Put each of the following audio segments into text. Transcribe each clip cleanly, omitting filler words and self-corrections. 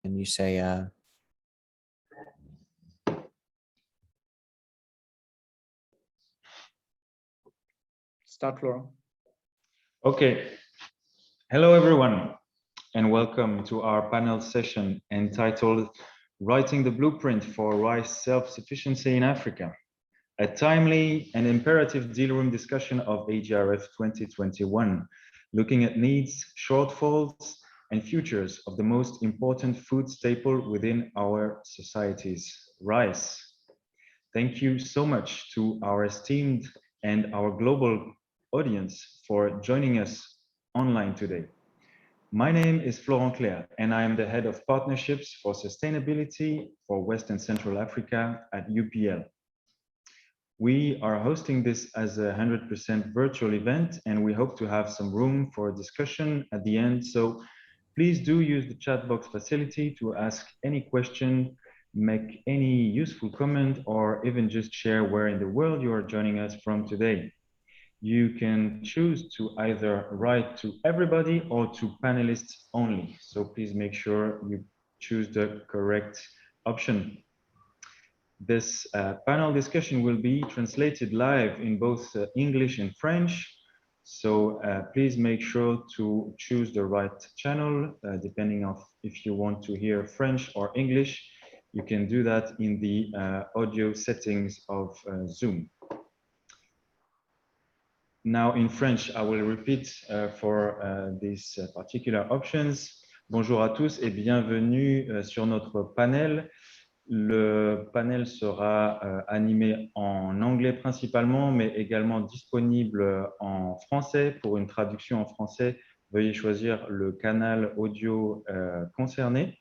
and you say, Start, Florent. Okay. Hello, everyone, and welcome to our panel session entitled Writing the Blueprint for Rice Self-Sufficiency in Africa, a timely and imperative deal room discussion of AGRF 2021, looking at needs, shortfalls, and futures of the most important food staple within our societies, rice. Thank you so much to our esteemed and our global audience for joining us online today. My name is Florent Clair, and I am the head of partnerships for sustainability for West and Central Africa at UPL. We are hosting this as a 100% virtual event, and we hope to have some room for discussion at the end. So please do use the chat box facility to ask any question, make any useful comment, or even just share where in the world you are joining us from today. You can choose to either write to everybody or to panelists only. So please make sure you choose the correct option. This panel discussion will be translated live in both English and French. So please make sure to choose the right channel, depending on if you want to hear French or English. You can do that in the audio settings of Zoom. Now in French, I will repeat for these particular options. Bonjour à tous et bienvenue sur notre panel. Le panel sera animé en anglais principalement, mais également disponible en français. Pour une traduction en français, veuillez choisir le canal audio concerné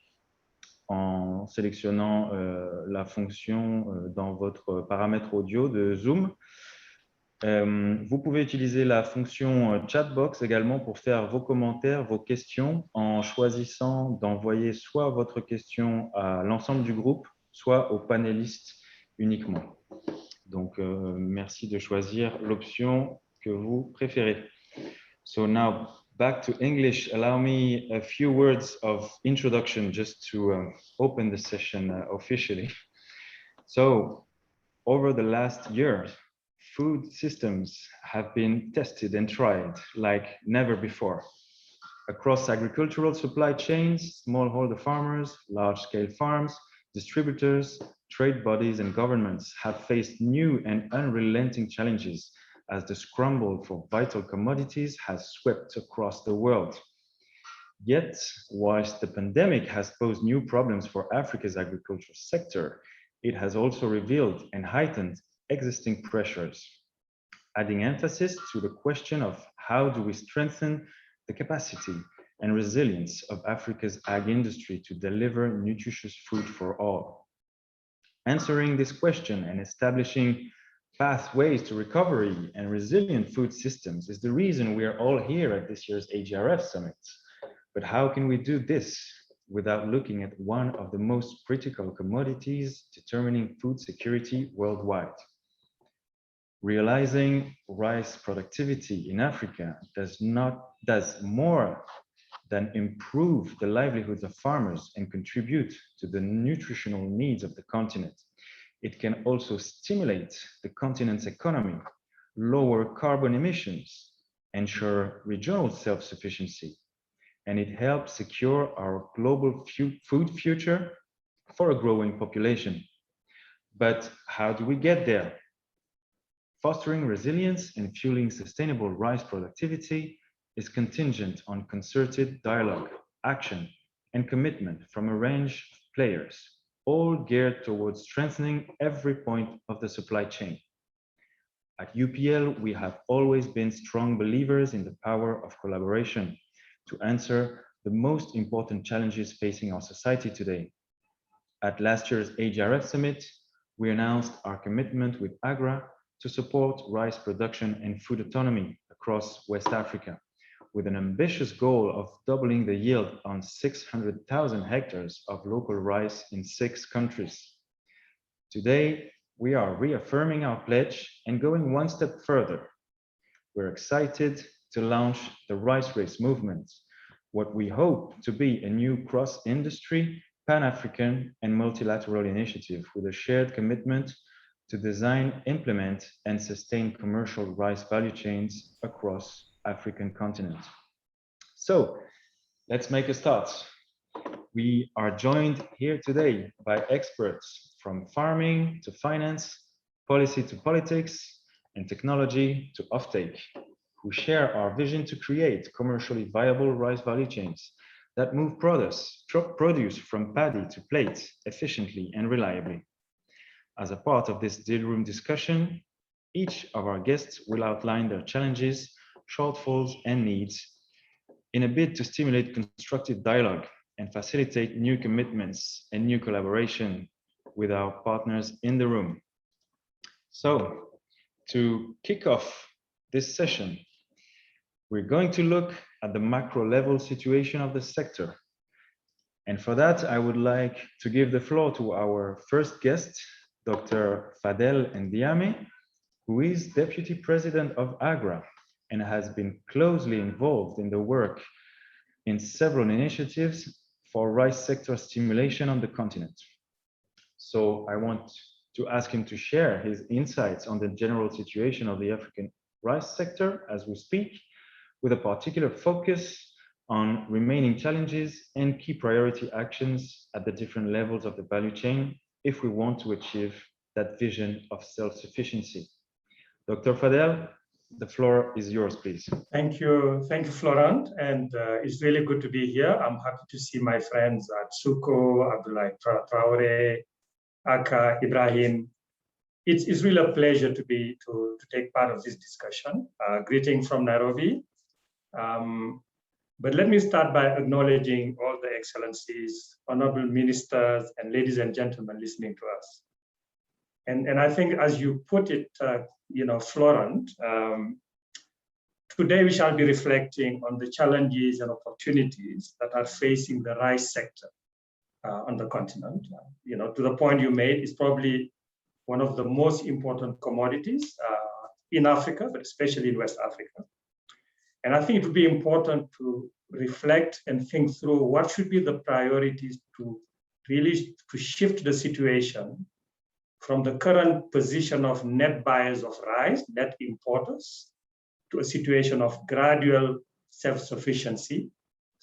en sélectionnant la fonction dans votre paramètre audio de Zoom. Vous pouvez utiliser la fonction chatbox également pour faire vos commentaires, vos questions, en choisissant d'envoyer soit votre question à l'ensemble du groupe, soit aux panélistes uniquement. Donc, merci de choisir l'option que vous préférez. So now, back to English. Allow me a few words of introduction just to open the session officially. So, over the last year, food systems have been tested and tried like never before. Across agricultural supply chains, smallholder farmers, large-scale farms, distributors, trade bodies, and governments have faced new and unrelenting challenges as the scramble for vital commodities has swept across the world. Yet, whilst the pandemic has posed new problems for Africa's agricultural sector, it has also revealed and heightened existing pressures, adding emphasis to the question of how do we strengthen the capacity and resilience of Africa's ag industry to deliver nutritious food for all. Answering this question and establishing pathways to recovery and resilient food systems is the reason we are all here at this year's AGRF Summit. But how can we do this without looking at one of the most critical commodities determining food security worldwide? Realizing rice productivity in Africa does more than improve the livelihoods of farmers and contribute to the nutritional needs of the continent. It can also stimulate the continent's economy, lower carbon emissions, ensure regional self-sufficiency, and it helps secure our global food future for a growing population. But how do we get there? Fostering resilience and fueling sustainable rice productivity is contingent on concerted dialogue, action, and commitment from a range of players, all geared towards strengthening every point of the supply chain. At UPL, we have always been strong believers in the power of collaboration to answer the most important challenges facing our society today. At last year's AGRF Summit, we announced our commitment with AGRA to support rice production and food autonomy across West Africa, with an ambitious goal of doubling the yield on 600,000 hectares of local rice in 6 countries. Today, we are reaffirming our pledge and going one step further. We're excited to launch the Rice Race movement, what we hope to be a new cross-industry Pan-African and multilateral initiative with a shared commitment to design, implement, and sustain commercial rice value chains across African continent. So let's make a start. We are joined here today by experts from farming to finance, policy to politics, and technology to offtake, who share our vision to create commercially viable rice value chains that move produce from paddy to plate efficiently and reliably. As a part of this deal room discussion, each of our guests will outline their challenges, shortfalls, and needs in a bid to stimulate constructive dialogue and facilitate new commitments and new collaboration with our partners in the room. So, to kick off this session, we're going to look at the macro level situation of the sector. And for that, I would like to give the floor to our first guest, Dr. Fadel Ndiame, who is Deputy President of AGRA and has been closely involved in the work in several initiatives for rice sector stimulation on the continent. So I want to ask him to share his insights on the general situation of the African rice sector as we speak, with a particular focus on remaining challenges and key priority actions at the different levels of the value chain if we want to achieve that vision of self-sufficiency. Dr. Fadel, the floor is yours, please. Thank you, Florent, and it's really good to be here. I'm happy to see my friends Atsuko, Abdullah Traore, Aka, Ibrahim. It's really a pleasure to take part of this discussion. Greeting from Nairobi. But let me start by acknowledging all the excellencies, honorable ministers, and ladies and gentlemen listening to us. And I think, as you put it, Florent, today we shall be reflecting on the challenges and opportunities that are facing the rice sector on the continent. To the point you made, it's probably one of the most important commodities in Africa, but especially in West Africa. And I think it would be important to reflect and think through what should be the priorities to really shift the situation from the current position of net buyers of rice, net importers, to a situation of gradual self-sufficiency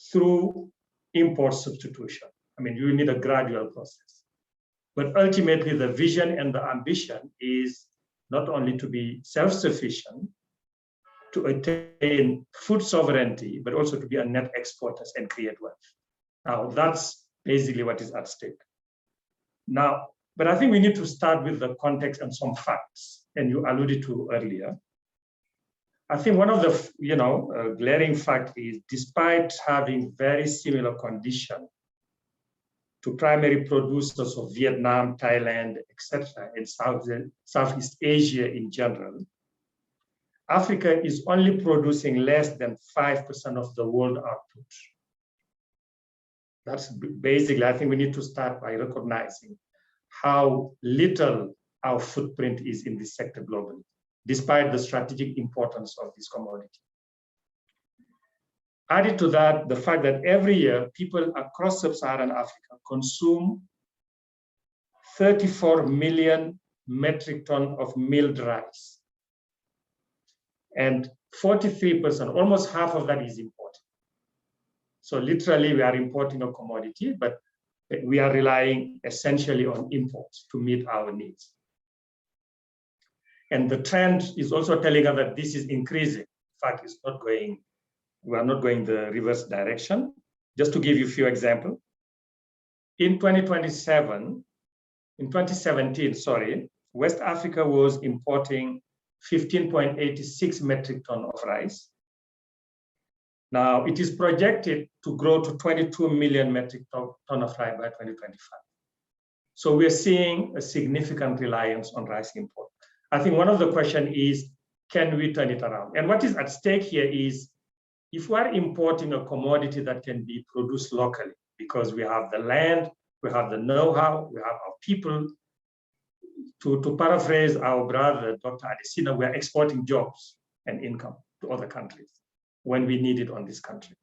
through import substitution. I mean, you need a gradual process. But ultimately, the vision and the ambition is not only to be self-sufficient, to attain food sovereignty, but also to be a net exporters and create wealth. Now, that's basically what is at stake. Now, but I think we need to start with the context and some facts, and you alluded to earlier. I think one of the glaring fact is, despite having very similar conditions to primary producers of Vietnam, Thailand, etc., and Southeast Asia in general, Africa is only producing less than 5% of the world output. That's basically, I think we need to start by recognizing how little our footprint is in this sector globally, despite the strategic importance of this commodity. Added to that, the fact that every year people across sub-Saharan Africa consume 34 million metric tons of milled rice. And 43%, almost half of that is imported. So literally we are importing a commodity, but we are relying essentially on imports to meet our needs. And the trend is also telling us that this is increasing. In fact, we are not going the reverse direction. Just to give you a few examples. In 2017, West Africa was importing 15.86 metric tons of rice. Now, it is projected to grow to 22 million metric tons of rice by 2025. So we're seeing a significant reliance on rice import. I think one of the questions is, can we turn it around? And what is at stake here is, if we are importing a commodity that can be produced locally, because we have the land, we have the know-how, we have our people, to paraphrase our brother, Dr. Adesina, we are exporting jobs and income to other countries when we need it on this country.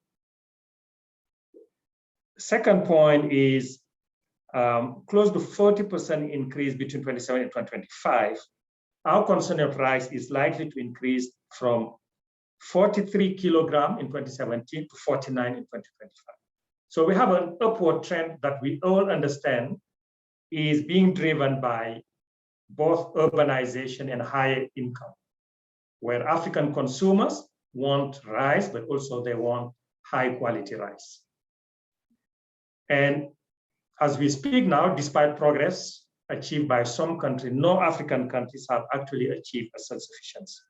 Second point is, close to 40% increase between 2017 and 2025, our consumption of rice is likely to increase from 43 kilograms in 2017 to 49 in 2025. So we have an upward trend that we all understand is being driven by both urbanization and higher income, where African consumers want rice, but also they want high quality rice. And as we speak now, despite progress achieved by some countries, no African countries have actually achieved a self-sufficiency,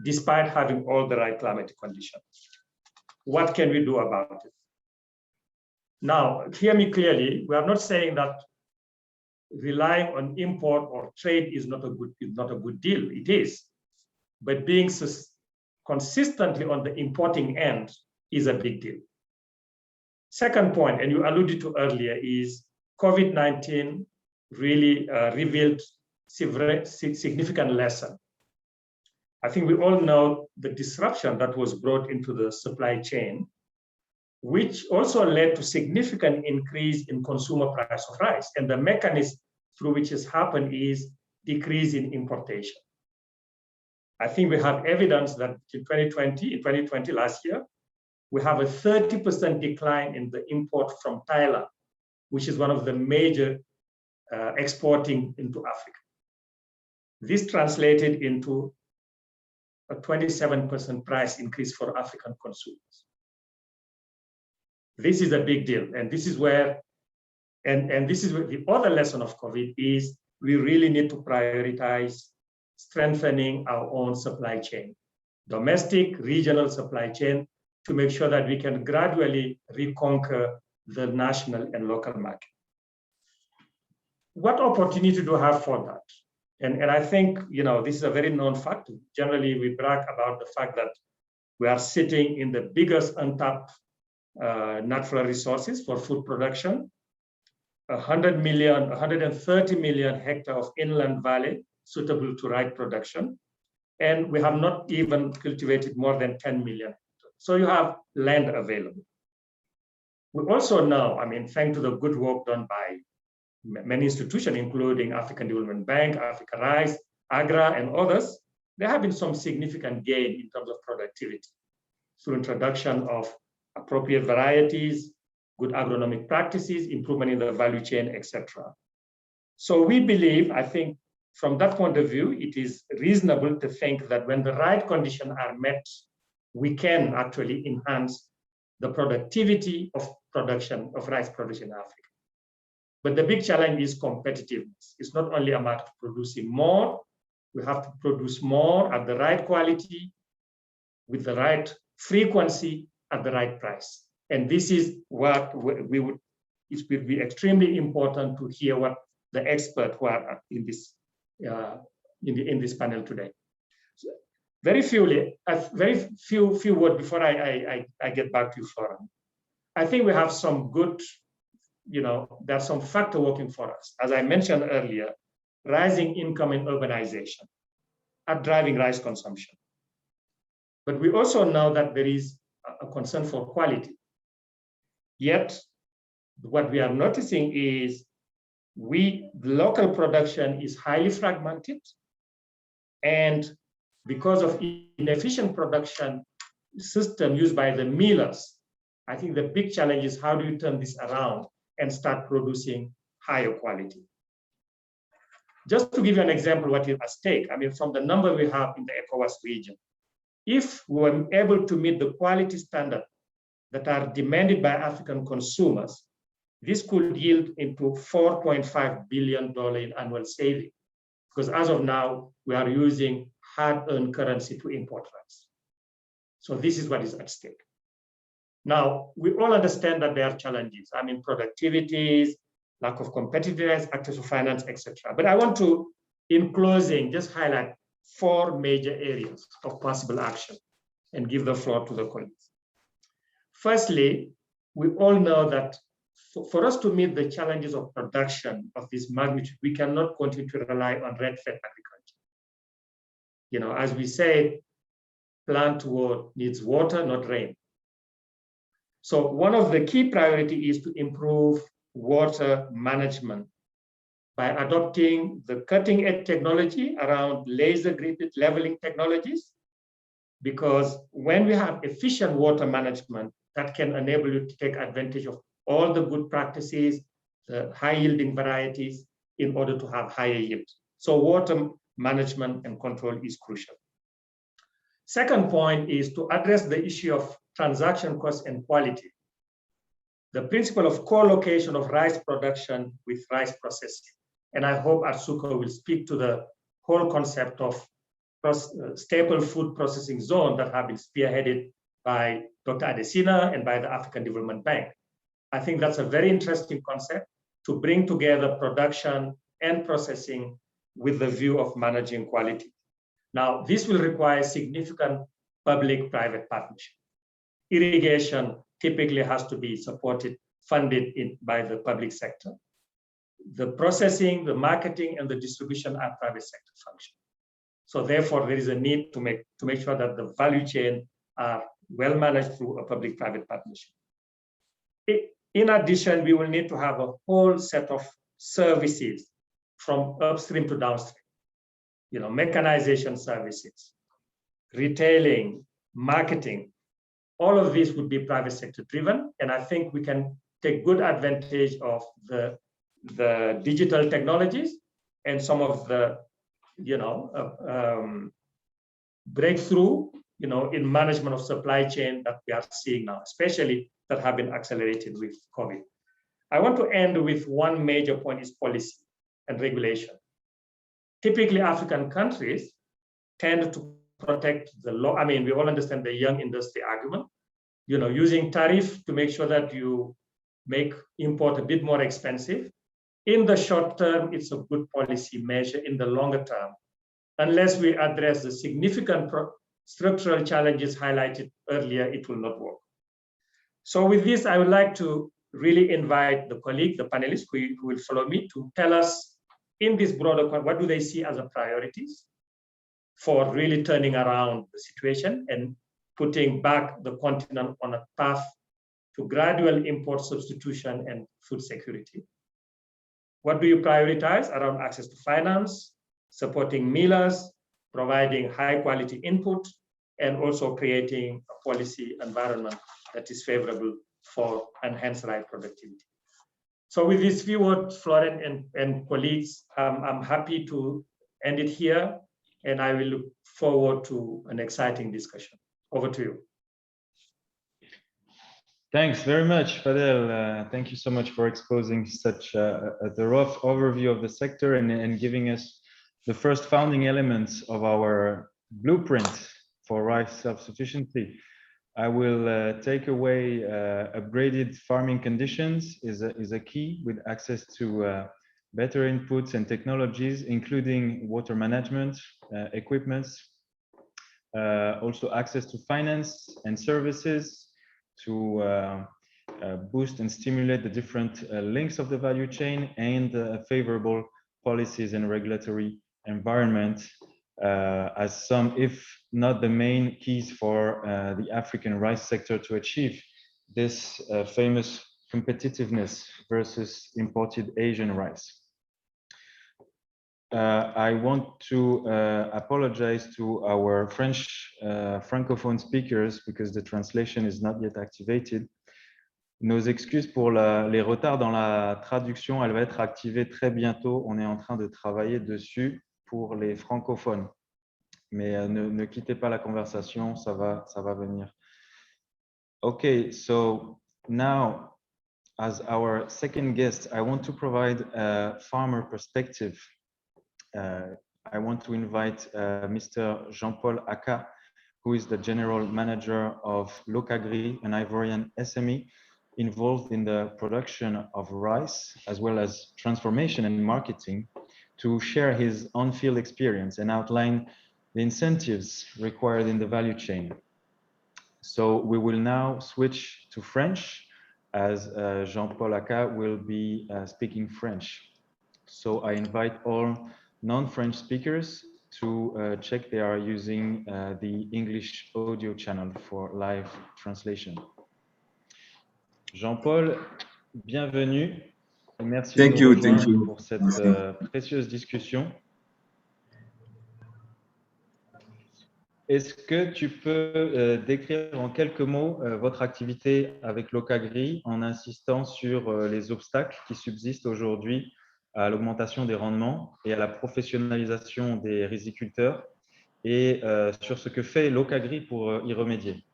despite having all the right climatic conditions. What can we do about it? Now, hear me clearly, we are not saying that relying on import or trade is not a good deal. It is. But being consistently on the importing end is a big deal. Second point, and you alluded to earlier, is COVID-19 really revealed significant lesson. I think we all know the disruption that was brought into the supply chain, which also led to significant increase in consumer price of rice. And the mechanism through which has happened is decrease in importation. I think we have evidence that in 2020 last year, we have a 30% decline in the import from Thailand, which is one of the major exporting into Africa. This translated into a 27% price increase for African consumers. This is a big deal. And this is where, and this is where the other lesson of COVID is we really need to prioritize strengthening our own supply chain, domestic, regional supply chain, to make sure that we can gradually reconquer the national and local market. What opportunity do we have for that? And I think, this is a very known fact. Generally, we brag about the fact that we are sitting in the biggest untapped natural resources for food production, 130 million hectares of inland valley suitable to rice production. And we have not even cultivated more than 10 million hectares. So you have land available. We also know, thanks to the good work done by many institutions, including African Development Bank, Africa Rice, AGRA, and others, there have been some significant gain in terms of productivity through introduction of appropriate varieties, good agronomic practices, improvement in the value chain, etc. So we believe, I think, from that point of view, it is reasonable to think that when the right conditions are met, we can actually enhance the productivity of production, of rice production in Africa. But the big challenge is competitiveness. It's not only a matter of producing more, we have to produce more at the right quality, with the right frequency, at the right price. And this is what it will be extremely important to hear what the experts who are in this panel today. So very few words before I get back to you, Florent. I think we have some good, there's some factor working for us. As I mentioned earlier, rising income and urbanization are driving rice consumption. But we also know that there is a concern for quality. Yet, what we are noticing is the local production is highly fragmented, and because of inefficient production system used by the millers, I think the big challenge is how do you turn this around and start producing higher quality. Just to give you an example what is at stake, from the number we have in the ECOWAS region, if we were able to meet the quality standards that are demanded by African consumers, this could yield into $4.5 billion in annual saving, because as of now, we are using hard-earned currency to import rice. So this is what is at stake. Now, we all understand that there are challenges. Productivities, lack of competitiveness, access to finance, etc. But I want to, in closing, just highlight 4 major areas of possible action and give the floor to the colleagues. Firstly, we all know that for us to meet the challenges of production of this magnitude, we cannot continue to rely on red-fed agriculture. As we say, plant world needs water, not rain. So one of the key priorities is to improve water management by adopting the cutting-edge technology around laser-gridded leveling technologies, because when we have efficient water management, that can enable you to take advantage of all the good practices, the high-yielding varieties, in order to have higher yield. So water management and control is crucial. Second point is to address the issue of transaction cost and quality. The principle of co-location of rice production with rice processing. And I hope Atsuko will speak to the whole concept of staple food processing zone that have been spearheaded by Dr. Adesina and by the African Development Bank. I think that's a very interesting concept to bring together production and processing with the view of managing quality. Now, this will require significant public-private partnership. Irrigation typically has to be supported, funded by the public sector. The processing, the marketing, and the distribution are private sector function. So therefore, there is a need to make sure that the value chain are well managed through a public-private partnership. In addition, we will need to have a whole set of services from upstream to downstream. You know, mechanization services, retailing, marketing, all of these would be private sector driven. And I think we can take good advantage of the digital technologies and some of the, breakthrough, in management of supply chain that we are seeing now, especially that have been accelerated with COVID. I want to end with one major point is policy and regulation. Typically, African countries tend to protect the law. I mean, we all understand the young industry argument, using tariff to make sure that you make import a bit more expensive. In the short term, it's a good policy measure. In the longer term, unless we address the significant structural challenges highlighted earlier, it will not work. So with this, I would like to really invite the colleague, the panelists who will follow me, to tell us in this broader, what do they see as the priorities for really turning around the situation and putting back the continent on a path to gradual import substitution and food security. What do you prioritize around access to finance, supporting millers, providing high quality input, and also creating a policy environment that is favorable for enhanced rice productivity. So with these few words, Florent and colleagues, I'm happy to end it here, and I will look forward to an exciting discussion. Over to you. Thanks very much, Fadel. Thank you so much for exposing such the rough overview of the sector and giving us the first founding elements of our blueprint for rice self-sufficiency. I will take away upgraded farming conditions is a key, with access to better inputs and technologies, including water management, equipments, also access to finance and services to boost and stimulate the different links of the value chain, and favorable policies and regulatory environment as some, if not the main, keys for the African rice sector to achieve this famous competitiveness versus imported Asian rice. I want to apologize to our French francophone speakers because the translation is not yet activated. Nos excuses pour les retards dans la traduction, elle va être activée très bientôt. On est en train de travailler dessus pour les francophones. Mais ne quittez pas la conversation, ça va venir. Okay, so now, as our second guest, I want to provide a farmer perspective. I want to invite Mr. Jean-Paul Aka, who is the General Manager of Locagri, an Ivorian SME involved in the production of rice, as well as transformation and marketing, to share his on-field experience and outline the incentives required in the value chain. So we will now switch to French, as Jean-Paul Aka will be speaking French. So I invite all non-French speakers to check they are using the English audio channel for live translation. Jean-Paul, bienvenue. Merci de nous rejoindre pour cette précieuse discussion. Est-ce que tu peux décrire en quelques mots votre activité avec l'OCAGRI en insistant sur les obstacles qui subsistent aujourd'hui à l'augmentation des rendements et à la professionnalisation des riziculteurs et sur ce que fait l'OCAGRI pour y remédier?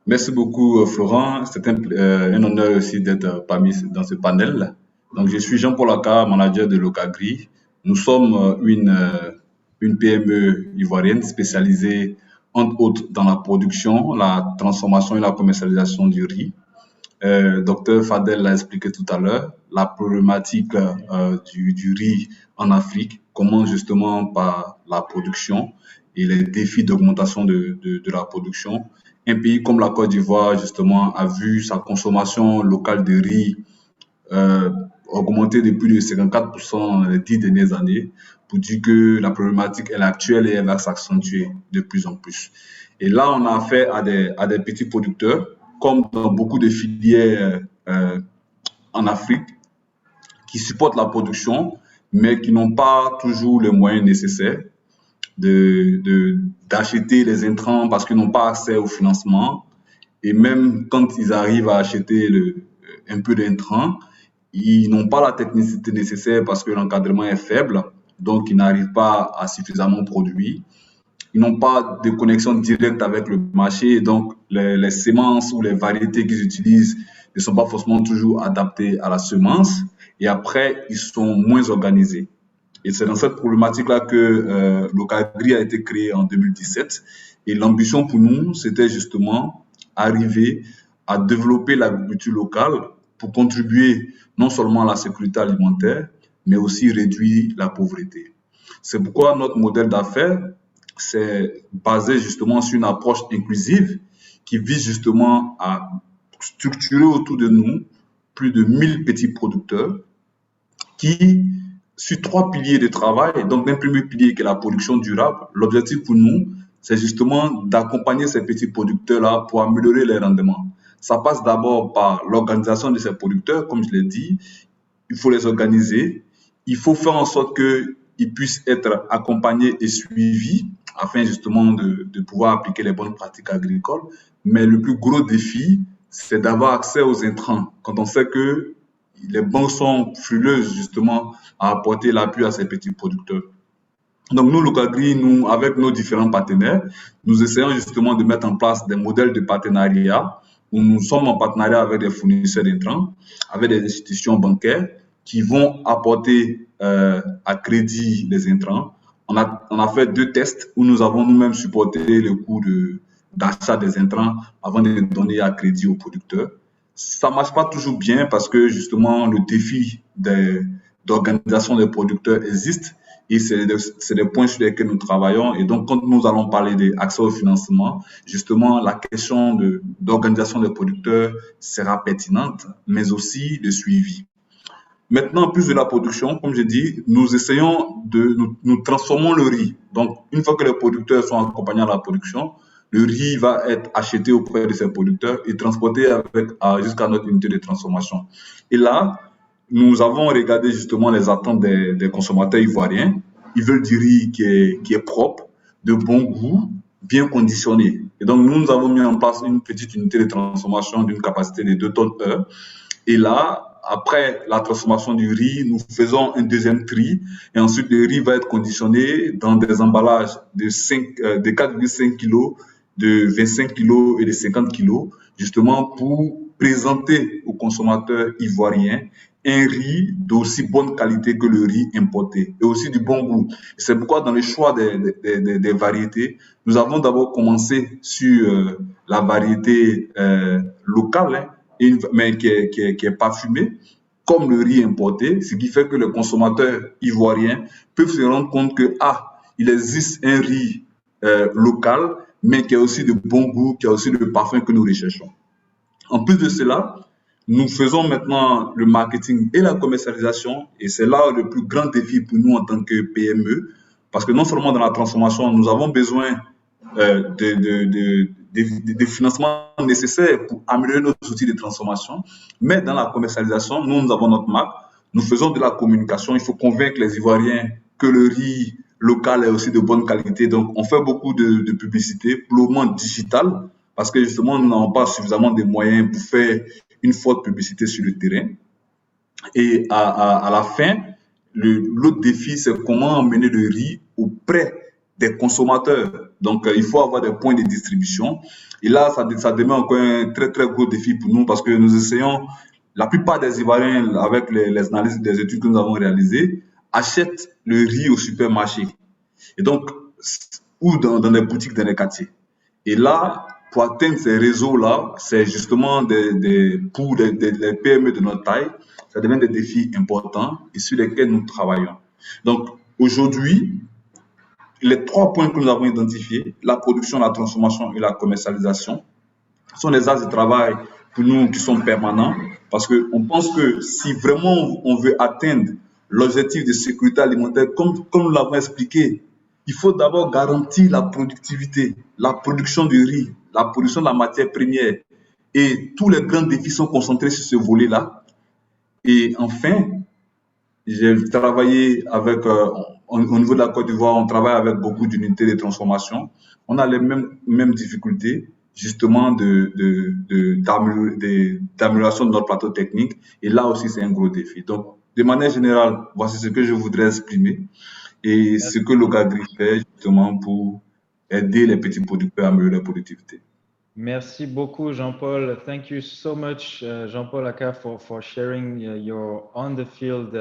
Merci beaucoup, Florent. C'est un honneur aussi d'être parmi dans ce panel. Donc, je suis Jean-Paul Aka, manager de l'OCAGRI. Nous sommes une PME ivoirienne spécialisée, entre autres, dans la production, la transformation et la commercialisation du riz. Docteur Fadel l'a expliqué tout à l'heure, la problématique du riz en Afrique commence justement par la production et les défis d'augmentation de la production. Un pays comme la Côte d'Ivoire, justement, a vu sa consommation locale de riz augmenter de plus de 54% les 10 dernières années, pour dire que la problématique est actuelle et elle va s'accentuer de plus en plus. Et là, on a affaire à des petits producteurs, comme dans beaucoup de filières en Afrique, qui supportent la production, mais qui n'ont pas toujours les moyens nécessaires d'acheter les intrants parce qu'ils n'ont pas accès au financement. Et même quand ils arrivent à acheter un peu d'intrants, ils n'ont pas la technicité nécessaire parce que l'encadrement est faible, donc ils n'arrivent pas à suffisamment produire. Ils n'ont pas de connexion directe avec le marché, donc les semences ou les variétés qu'ils utilisent ne sont pas forcément toujours adaptées à la semence. Et après, ils sont moins organisés. Et c'est dans cette problématique-là que l'OCAGRI a été créé en 2017. Et l'ambition pour nous, c'était justement arriver à développer l'agriculture locale pour contribuer non seulement à la sécurité alimentaire, mais aussi réduire la pauvreté. C'est pourquoi notre modèle d'affaires, c'est basé justement sur une approche inclusive qui vise justement à structurer autour de nous plus de 1000 petits producteurs qui, sur 3 piliers de travail, donc d'un premier pilier qui est la production durable, l'objectif pour nous, c'est justement d'accompagner ces petits producteurs-là pour améliorer les rendements. Ça passe d'abord par l'organisation de ces producteurs, comme je l'ai dit. Il faut les organiser. Il faut faire en sorte qu'ils puissent être accompagnés et suivis afin justement de pouvoir appliquer les bonnes pratiques agricoles. Mais le plus gros défi, c'est d'avoir accès aux intrants. Quand on sait que les banques sont frileuses justement à apporter l'appui à ces petits producteurs. Donc nous, l'OCAGRI, nous, avec nos différents partenaires, nous essayons justement de mettre en place des modèles de partenariat où nous sommes en partenariat avec des fournisseurs d'intrants, avec des institutions bancaires qui vont apporter à crédit les intrants. On a fait 2 tests où nous avons nous-mêmes supporté le coût d'achat des intrants avant de les donner à crédit aux producteurs. Ça ne marche pas toujours bien parce que justement le défi d'organisation des producteurs existe et c'est des points sur lesquels nous travaillons. Et donc quand nous allons parler d'accès au financement, justement la question d'organisation des producteurs sera pertinente, mais aussi de suivi. Maintenant, en plus de la production, comme j'ai dit, nous essayons nous transformons le riz. Donc une fois que les producteurs sont accompagnés à la production, le riz va être acheté auprès de ces producteurs et transporté jusqu'à notre unité de transformation. Et là, nous avons regardé justement les attentes des consommateurs ivoiriens. Ils veulent du riz qui est propre, de bon goût, bien conditionné. Et donc, nous avons mis en place une petite unité de transformation d'une capacité de 2 tonnes heure. Et là, après la transformation du riz, nous faisons un deuxième tri. Et ensuite, le riz va être conditionné dans des emballages de 4,5 kg, de 25 kg et de 50 kg, justement pour présenter aux consommateurs ivoiriens un riz d'aussi bonne qualité que le riz importé et aussi du bon goût. C'est pourquoi dans le choix des variétés, nous avons d'abord commencé sur la variété locale, mais qui est parfumée, comme le riz importé, ce qui fait que les consommateurs ivoiriens peuvent se rendre compte que il existe un riz local, mais qui a aussi de bon goût, qui a aussi le parfum que nous recherchons. En plus de cela, nous faisons maintenant le marketing et la commercialisation, et c'est là le plus grand défi pour nous en tant que PME, parce que non seulement dans la transformation, nous avons besoin des financements nécessaires pour améliorer nos outils de transformation. Mais dans la commercialisation, nous avons notre marque, nous faisons de la communication. Il faut convaincre les Ivoiriens que le riz local est aussi de bonne qualité. Donc, on fait beaucoup de publicité, pour le moment digitale, parce que justement, nous n'avons pas suffisamment de moyens pour faire une forte publicité sur le terrain. Et à la fin, l'autre défi, c'est comment emmener le riz auprès des consommateurs. Donc, il faut avoir des points de distribution. Et là, ça demeure encore un très, très gros défi pour nous parce que nous essayons, la plupart des Ivoiriens, avec les analyses des études que nous avons réalisées, achètent le riz au supermarché. Et donc, ou dans des boutiques dans les quartiers. Et là, pour atteindre ces réseaux-là, c'est justement pour les PME de notre taille, ça devient des défis importants et sur lesquels nous travaillons. Donc, aujourd'hui, les 3 points que nous avons identifiés, la production, la transformation et la commercialisation, sont des axes de travail pour nous qui sont permanents parce qu'on pense que si vraiment on veut atteindre l'objectif de sécurité alimentaire, comme nous l'avons expliqué, il faut d'abord garantir la productivité, la production du riz, la production de la matière première. Et tous les grands défis sont concentrés sur ce volet-là. Et enfin, j'ai travaillé avec, au niveau de la Côte d'Ivoire, on travaille avec beaucoup d'unités de transformation. On a les mêmes difficultés, justement, d'amélioration de notre plateau technique. Et là aussi, c'est un gros défi. Donc, de manière générale, voici ce que je voudrais exprimer et ce que le GAGRI fait, justement, pour aider les petits producteurs à améliorer leur productivité. Merci beaucoup, Jean-Paul. Thank you so much, Jean-Paul Aka, for sharing your on-the-field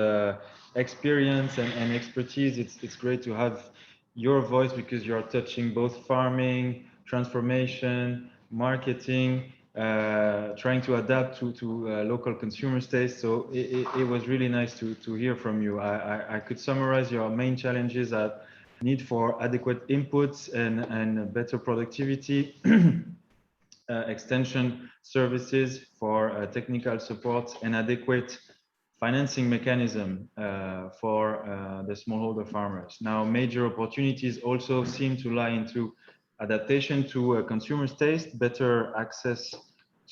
experience and expertise. It's great to have your voice because you are touching both farming, transformation, marketing, trying to adapt to local consumer tastes. So it was really nice to hear from you. I could summarize your main challenges at need for adequate inputs and better productivity. Extension services for technical support and adequate financing mechanism for the smallholder farmers. Now, major opportunities also seem to lie into adaptation to consumers' taste, better access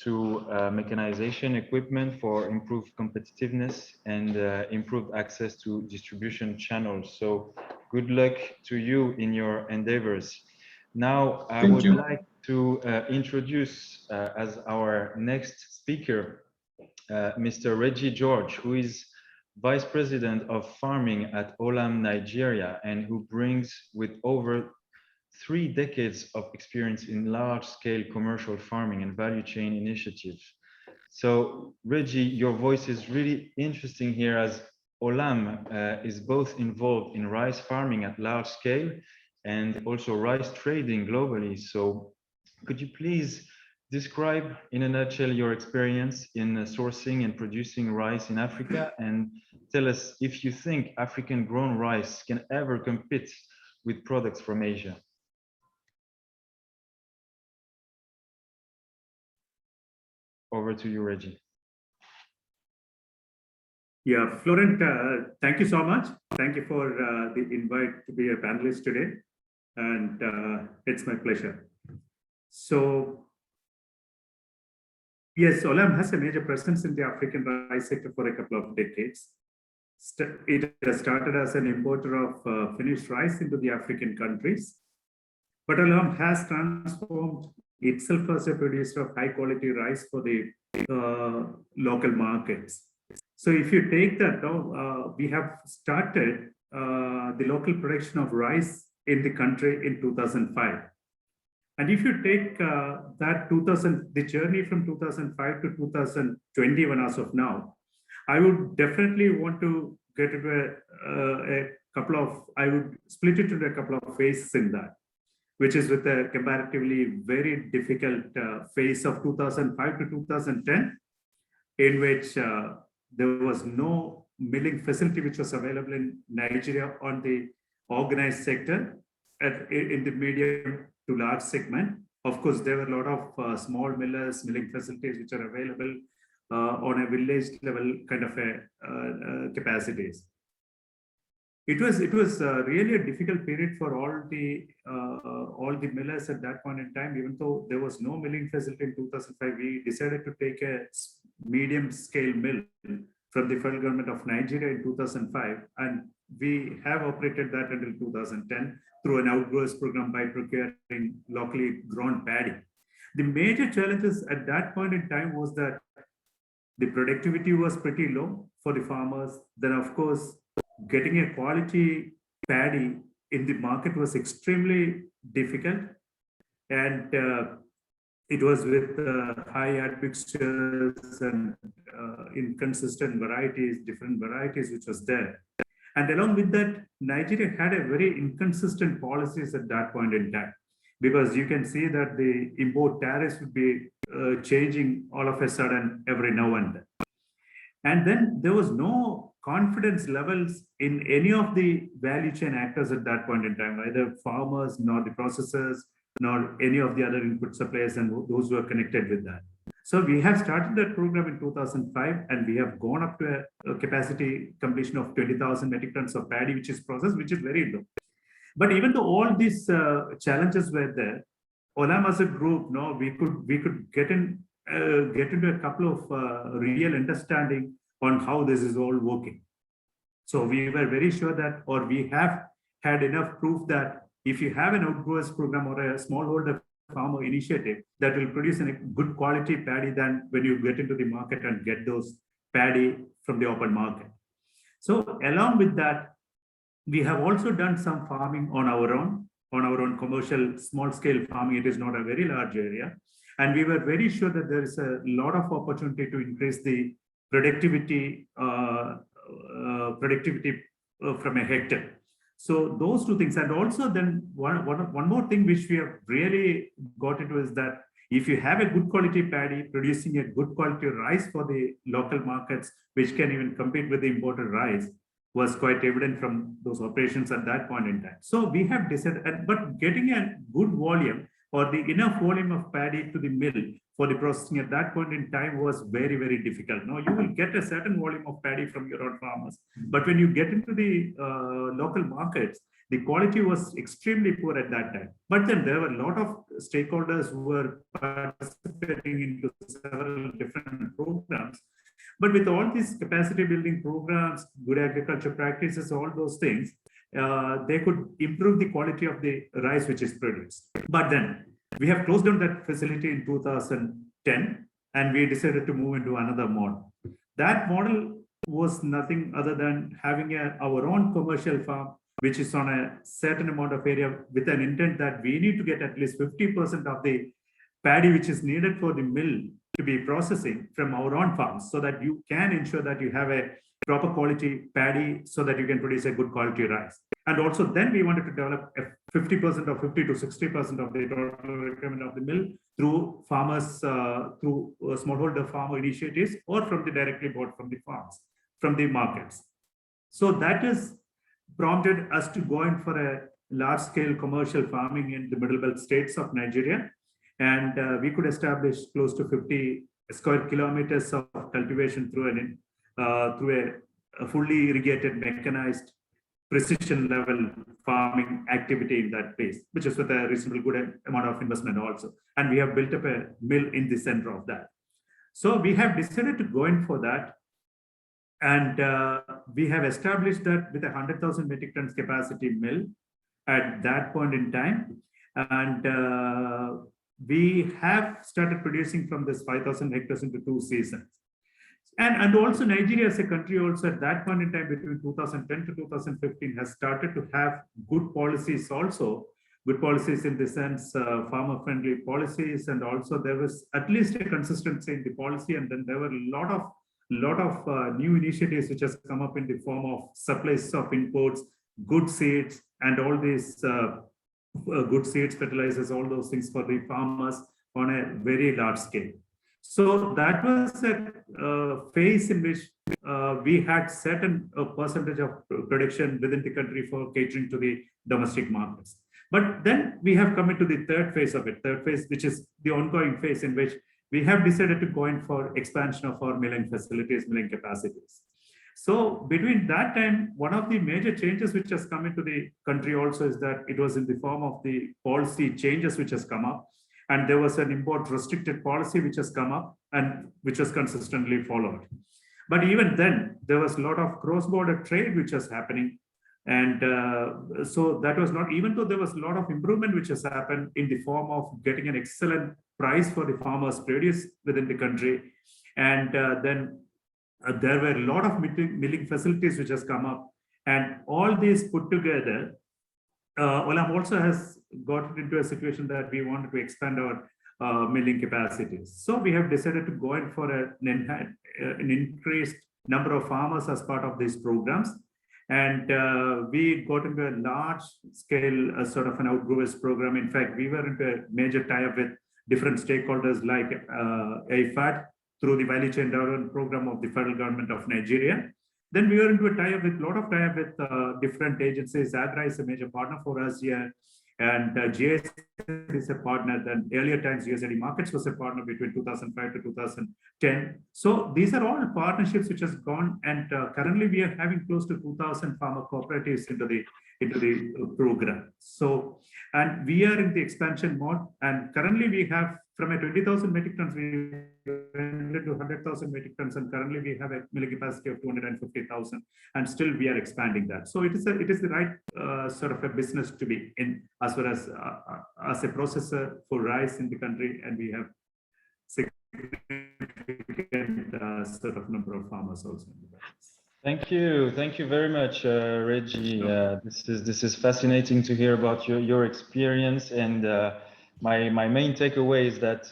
to mechanization equipment for improved competitiveness and improved access to distribution channels. So good luck to you in your endeavors. Now, I would like to introduce as our next speaker, Mr. Reggie George, who is Vice President of Farming at Olam, Nigeria, and who brings with over 3 decades of experience in large-scale commercial farming and value chain initiatives. So, Reggie, your voice is really interesting here as Olam is both involved in rice farming at large scale and also rice trading globally. So could you please describe in a nutshell your experience in sourcing and producing rice in Africa, and tell us if you think African grown rice can ever compete with products from Asia? Over to you, Reggie. Yeah, Florent, thank you so much. Thank you for the invite to be a panelist today. And it's my pleasure. So, yes, Olam has a major presence in the African rice sector for a couple of decades. It has started as an importer of finished rice into the African countries. But Olam has transformed itself as a producer of high quality rice for the local markets. So if you take that, we have started the local production of rice in the country in 2005. And if you take the journey from 2005 to 2021 as of now, I would definitely want to get into I would split it into a couple of phases in that, which is with a comparatively very difficult phase of 2005 to 2010, in which there was no milling facility which was available in Nigeria on the organized sector in the medium to large segment. Of course, there were a lot of small millers, milling facilities which are available on a village level kind of capacities. it was really a difficult period for all the millers at that point in time. Even though there was no milling facility in 2005, we decided to take a medium scale mill from the federal government of Nigeria in 2005, and we have operated that until 2010 through an outgrowers program by procuring locally grown paddy. The major challenges at that point in time was that the productivity was pretty low for the farmers. Then, of course, getting a quality paddy in the market was extremely difficult, and it was with high admixtures and inconsistent varieties, different varieties which was there. And along with that, Nigeria had a very inconsistent policies at that point in time, because you can see that the import tariffs would be changing all of a sudden every now and then. And then there was no confidence levels in any of the value chain actors at that point in time, either farmers, nor the processors, nor any of the other input suppliers and those who are connected with that. So we have started that program in 2005, and we have gone up to a capacity completion of 20,000 metric tons of paddy, which is processed, which is very low. But even though all these challenges were there, Olam as a group, no, we could get into a couple of real understanding on how this is all working. So we were very sure that, or we have had enough proof that if you have an outgrowers program or a smallholder farmer initiative that will produce a good quality paddy than when you get into the market and get those paddy from the open market. So along with that, we have also done some farming on our own commercial small scale farming. It is not a very large area. And we were very sure that there is a lot of opportunity to increase the productivity from a hectare. So those two things. And also then one more thing which we have really got into is that if you have a good quality paddy producing a good quality rice for the local markets, which can even compete with the imported rice, was quite evident from those operations at that point in time. So we have decided, but getting a good volume or the enough volume of paddy to the mill for the processing at that point in time was very, very difficult. Now you will get a certain volume of paddy from your own farmers, but when you get into the local markets, the quality was extremely poor at that time. But then there were a lot of stakeholders who were participating into several different programs. But with all these capacity building programs, good agriculture practices, all those things, they could improve the quality of the rice which is produced. But then we have closed down that facility in 2010, and we decided to move into another model. That model was nothing other than having our own commercial farm, which is on a certain amount of area with an intent that we need to get at least 50% of the paddy which is needed for the mill to be processing from our own farms, so that you can ensure that you have a proper quality paddy so that you can produce a good quality rice. And also then we wanted to develop a 50% or 50 to 60% of the total requirement of the mill through farmers, through smallholder farmer initiatives, or from the directly bought from the farms, from the markets. So that has prompted us to go in for a large scale commercial farming in the middle belt states of Nigeria. And we could establish close to 50 square kilometers of cultivation through a fully irrigated, mechanized, precision level farming activity in that place, which is with a reasonably good amount of investment also. And we have built up a mill in the center of that. So we have decided to go in for that. And we have established that with a 100,000 metric tons capacity mill at that point in time. And we have started producing from this 5,000 hectares into 2 seasons. And also Nigeria as a country also at that point in time between 2010 to 2015 has started to have good policies also. Good policies in the sense farmer-friendly policies, and also there was at least a consistency in the policy. And then there were a lot of new initiatives which has come up in the form of supplies of imports, good seeds, and all these good seeds, fertilizers, all those things for the farmers on a very large scale. So that was a phase in which we had certain percentage of production within the country for catering to the domestic markets. But then we have come into the third phase of it, which is the ongoing phase in which we have decided to go in for expansion of our milling facilities, milling capacities. So between that time, one of the major changes which has come into the country also is that it was in the form of the policy changes which has come up. And there was an import restricted policy which has come up and which was consistently followed. But even then, there was a lot of cross-border trade which was happening. And so that was not, even though there was a lot of improvement which has happened in the form of getting an excellent price for the farmers' produce within the country. And then there were a lot of milling facilities which has come up. And all these put together, Olam also has got into a situation that we wanted to expand our milling capacities. So we have decided to go in for an increased number of farmers as part of these programs. And we got into a large scale sort of an outgrowers program. In fact, we were into a major tie-up with different stakeholders like AFAD through the value chain development program of the federal government of Nigeria. Then we were into a tie-up with a lot of tie-up with different agencies. AGRA is a major partner for us here, and GS is a partner. Then earlier times, USAID Markets was a partner between 2005 to 2010. So these are all partnerships which has gone, and currently we are having close to 2,000 farmer cooperatives into the program. So, and we are in the expansion mode, and currently we have from a 20,000 metric tons, we went to 100,000 metric tons, and currently we have a milling capacity of 250,000, and still we are expanding that. So it is the right sort of a business to be in as far as a processor for rice in the country, and we have significant sort of number of farmers also in the country. Thank you very much, Reggie. This is fascinating to hear about your experience, and my main takeaway is that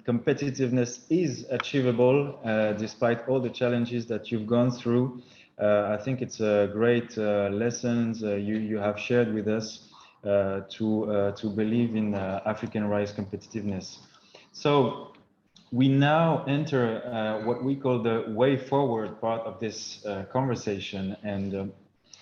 competitiveness is achievable despite all the challenges that you've gone through. I think it's a great lessons you have shared with us to believe in African rice competitiveness. So we now enter what we call the way forward part of this conversation. And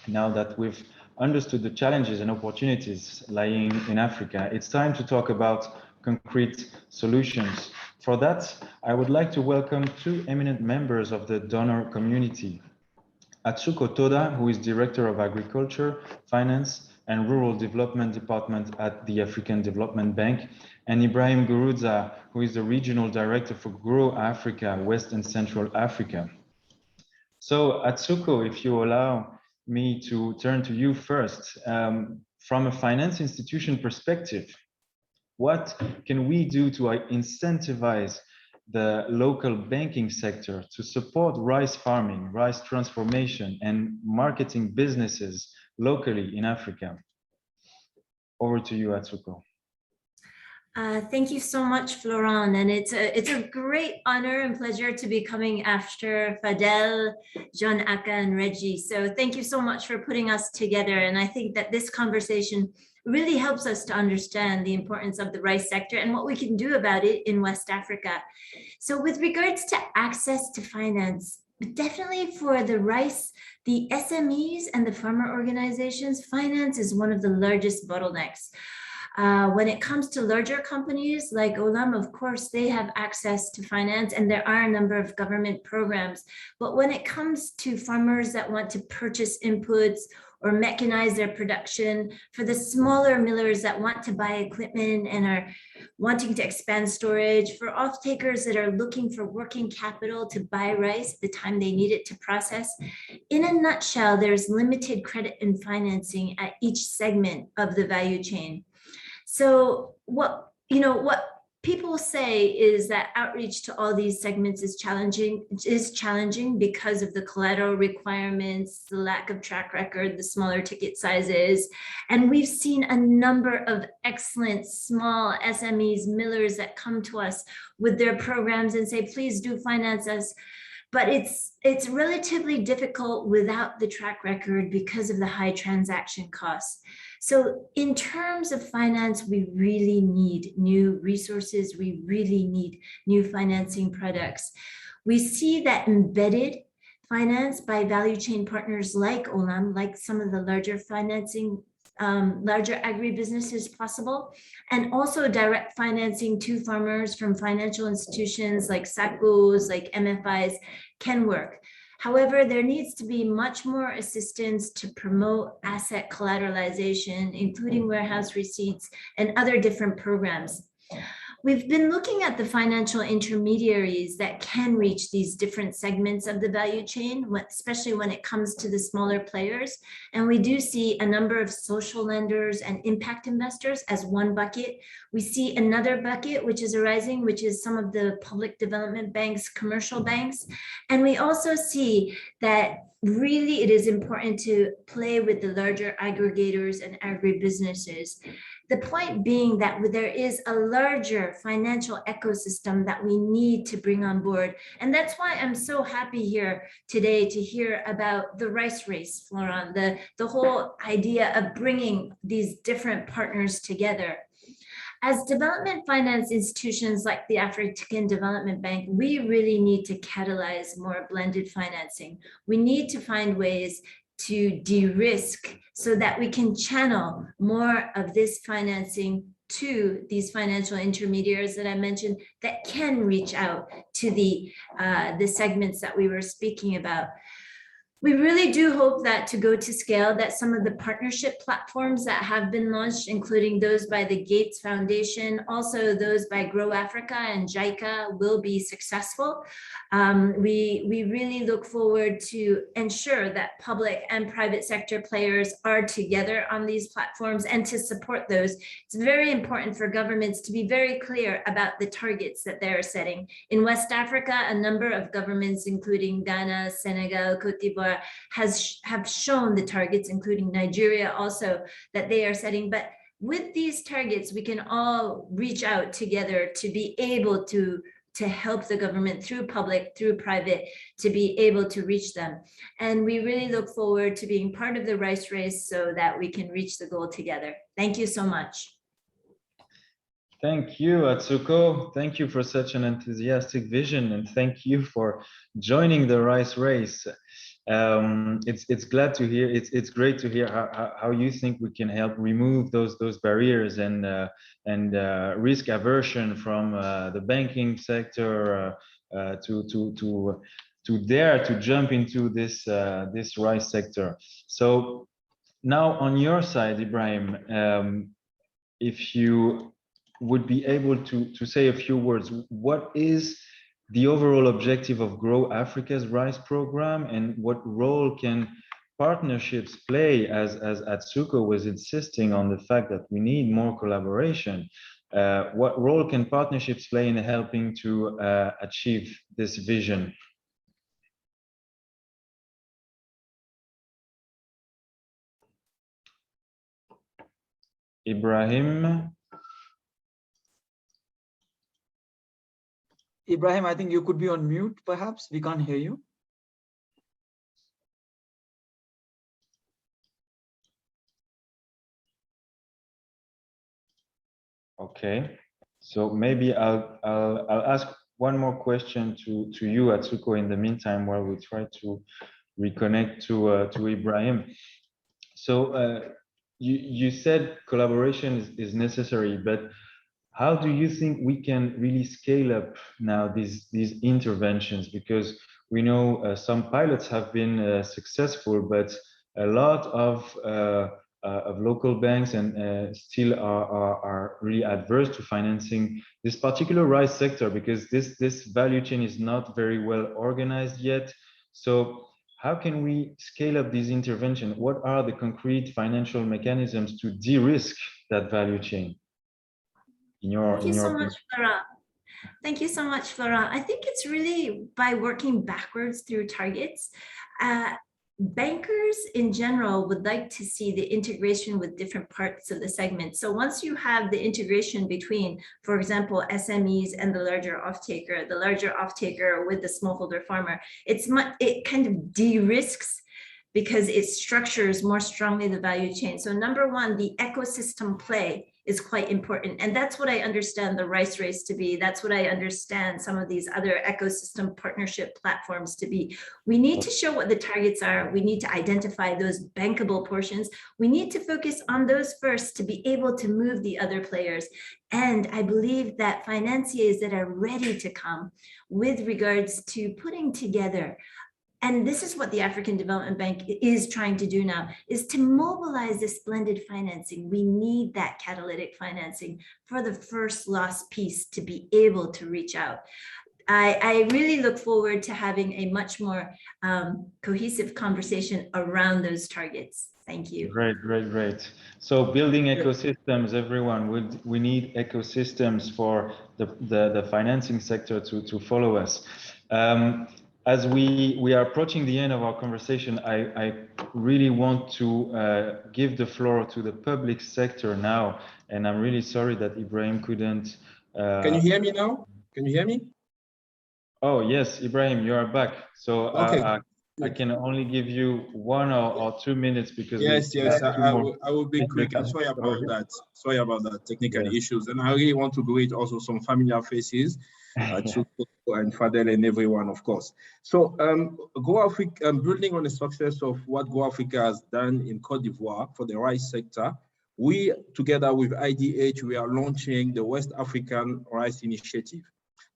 now that we've understood the challenges and opportunities lying in Africa, it's time to talk about concrete solutions. For that, I would like to welcome two eminent members of the donor community. Atsuko Toda, who is Director of Agriculture, Finance, and Rural Development Department at the African Development Bank, and Ibrahim Gourouza, who is the Regional Director for GoAfrica, West and Central Africa. So Atsuko, if you allow me to turn to you first, from a finance institution perspective, what can we do to incentivize the local banking sector to support rice farming, rice transformation, and marketing businesses locally in Africa? Over to you, Atsuko. Thank you so much, Florent. And it's a great honor and pleasure to be coming after Fadel, John Aka, and Reggie. So thank you so much for putting us together. And I think that this conversation really helps us to understand the importance of the rice sector and what we can do about it in West Africa. So with regards to access to finance, definitely for the rice, the SMEs and the farmer organizations, finance is one of the largest bottlenecks. When it comes to larger companies like Olam, of course, they have access to finance, and there are a number of government programs. But when it comes to farmers that want to purchase inputs or mechanize their production, for the smaller millers that want to buy equipment and are wanting to expand storage, for off-takers that are looking for working capital to buy rice at the time they need it to process, in a nutshell, there's limited credit and financing at each segment of the value chain. So what people say is that outreach to all these segments is challenging because of the collateral requirements, the lack of track record, the smaller ticket sizes. And we've seen a number of excellent small SMEs, millers that come to us with their programs and say, please do finance us. But it's relatively difficult without the track record because of the high transaction costs. So in terms of finance, we really need new resources. We really need new financing products. We see that embedded finance by value chain partners like Olam, like some of the larger financing, larger agribusinesses possible, and also direct financing to farmers from financial institutions like SACCOs, like MFIs can work. However, there needs to be much more assistance to promote asset collateralization, including warehouse receipts and other different programs. We've been looking at the financial intermediaries that can reach these different segments of the value chain, especially when it comes to the smaller players. And we do see a number of social lenders and impact investors as one bucket. We see another bucket which is arising, which is some of the public development banks, commercial banks. And we also see that really it is important to play with the larger aggregators and agribusinesses. The point being that there is a larger financial ecosystem that we need to bring on board. And that's why I'm so happy here today to hear about the rice race, Florent, the whole idea of bringing these different partners together. As development finance institutions like the African Development Bank, we really need to catalyze more blended financing. We need to find ways to de-risk so that we can channel more of this financing to these financial intermediaries that I mentioned that can reach out to the segments that we were speaking about. We really do hope that to go to scale, that some of the partnership platforms that have been launched, including those by the Gates Foundation, also those by GoAfrica and JICA, will be successful. We really look forward to ensure that public and private sector players are together on these platforms and to support those. It's very important for governments to be very clear about the targets that they're setting. In West Africa, a number of governments, including Ghana, Senegal, Cote d'Ivoire, have shown the targets, including Nigeria also, that they are setting. But with these targets, we can all reach out together to be able to help the government through public, through private, to be able to reach them. And we really look forward to being part of the rice race so that we can reach the goal together. Thank you so much. Thank you, Atsuko. Thank you for such an enthusiastic vision, and thank you for joining the rice race. It's glad to hear. It's great to hear how you think we can help remove those barriers and risk aversion from the banking sector to dare to jump into this rice sector. So now on your side, Ibrahim, if you would be able to say a few words, what is the overall objective of GoAfrica's rice program, and what role can partnerships play, as Atsuko was insisting on the fact that we need more collaboration? What role can partnerships play in helping to achieve this vision? Ibrahim? Ibrahim, I think you could be on mute, perhaps. We can't hear you. Okay, so maybe I'll ask one more question to you, Atsuko, in the meantime, while we try to reconnect to Ibrahim. So you said collaboration is necessary, but how do you think we can really scale up now these interventions? Because we know some pilots have been successful, but a lot of local banks and still are really adverse to financing this particular rice sector, because this value chain is not very well organized yet. So how can we scale up these interventions? What are the concrete financial mechanisms to de-risk that value chain? Thank you so much, Florent. Thank you so much, Florent. I think it's really by working backwards through targets. Bankers in general would like to see the integration with different parts of the segment. So once you have the integration between, for example, SMEs and the larger off-taker with the smallholder farmer, it kind of de-risks because it structures more strongly the value chain. So number one, the ecosystem play is quite important. And that's what I understand the rice race to be. That's what I understand some of these other ecosystem partnership platforms to be. We need to show what the targets are. We need to identify those bankable portions. We need to focus on those first to be able to move the other players. And I believe that financiers that are ready to come with regards to putting together And this is what the African Development Bank is trying to do now, is to mobilize this blended financing. We need that catalytic financing for the first loss piece to be able to reach out. I really look forward to having a much more cohesive conversation around those targets. Thank you. Great. So building ecosystems, everyone, we need ecosystems for the financing sector to follow us. As we are approaching the end of our conversation, I really want to give the floor to the public sector now. And I'm really sorry that Ibrahim couldn't. Can you hear me now? Can you hear me? Oh, yes, Ibrahim, you are back. So okay. I can only give you 1 or 2 minutes because yes, I will be quick. I'm sorry about that. Sorry about that technical issues. And I really want to greet also some familiar faces, Atsuko and Fadel and everyone, of course. So GoAfrica, building on the success of what GoAfrica has done in Cote d'Ivoire for the rice sector, we, together with IDH, we are launching the West African Rice Initiative.